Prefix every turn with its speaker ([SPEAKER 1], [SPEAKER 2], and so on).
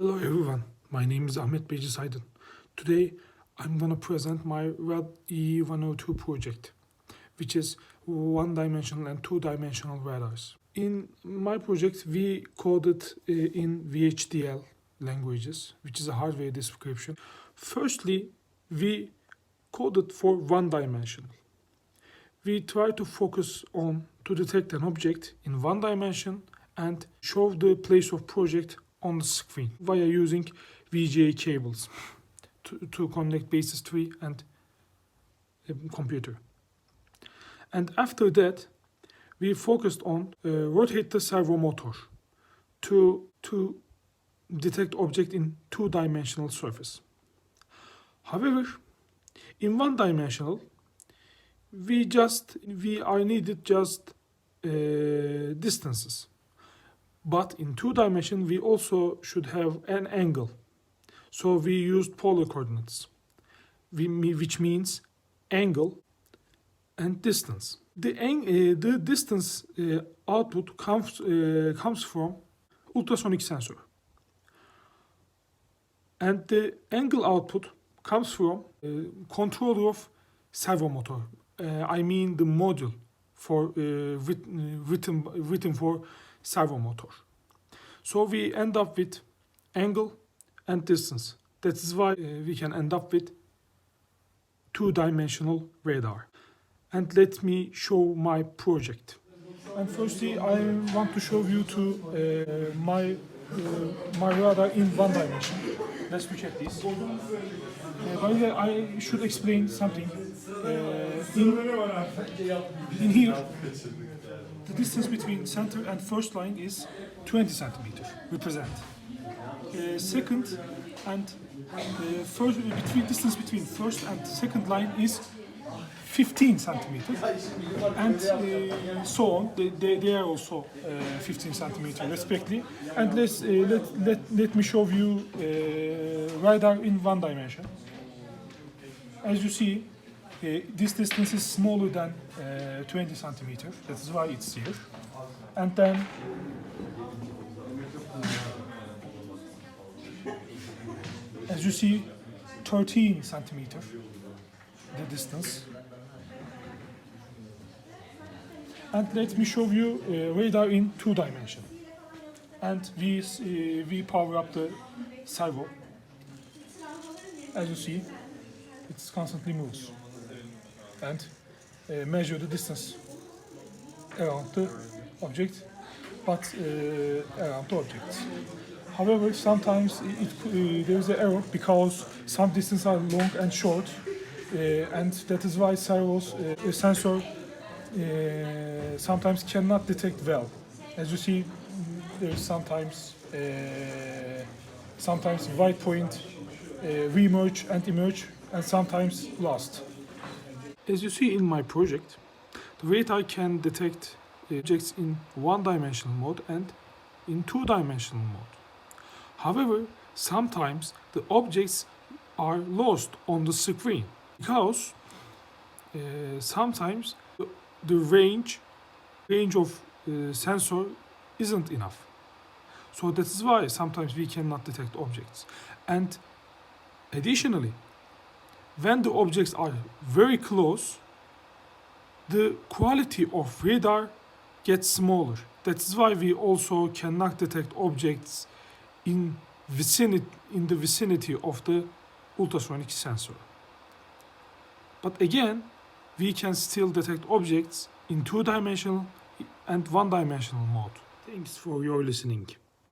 [SPEAKER 1] Hello everyone, my name is Ahmet Beyci Saydın. Today I'm gonna present my Bilkent EE 102 project, which is one-dimensional and two-dimensional radars. In my project we coded in VHDL languages, which is a hardware description. Firstly, we coded for one-dimensional. We try to focus on to detect an object in one dimension and show the place of project on the screen via using VGA cables to connect basis tree and computer. And after that, we focused on rotate the servo motor to detect object in two-dimensional surface. However, in one-dimensional, I needed just distances. But in two dimension, we also should have an angle. So we used polar coordinates, which means angle and distance. The distance output comes from ultrasonic sensor. And the angle output comes from controller of servo motor. I mean the module for written for servo motor. So we end up with angle and distance. That is why we can end up with two-dimensional radar. And let me show my project. And firstly, I want to show you to my radar in one dimension. Let's look at this. By the way, I should explain something. In here, the distance between center and first line is 20 centimeters, represent. Second and distance between first and second line is 15 centimeters, and so on. They are also 15 centimeters respectively. And let me show you radar in one dimension. As you see, this distance is smaller than 20 centimeters. That is why it's here. And then as you see, 13 centimeters the distance. And let me show you radar in two dimension. And we power up the servo. As you see, it constantly moves. And measure the distance around the object, but around the object. However, sometimes there is an error because some distances are long and short, and that is why sensor sometimes cannot detect well. As you see, there is sometimes white point re-emerge and emerge, and sometimes lost. As you see in my project, the radar can detect objects in one-dimensional mode and in two-dimensional mode. However, sometimes the objects are lost on the screen because sometimes the range of sensor isn't enough. So that is why sometimes we cannot detect objects. And additionally, when the objects are very close, the quality of radar gets smaller. That's why we also cannot detect objects in the vicinity of the ultrasonic sensor. But again, we can still detect objects in two-dimensional and one-dimensional mode. Thanks for your listening.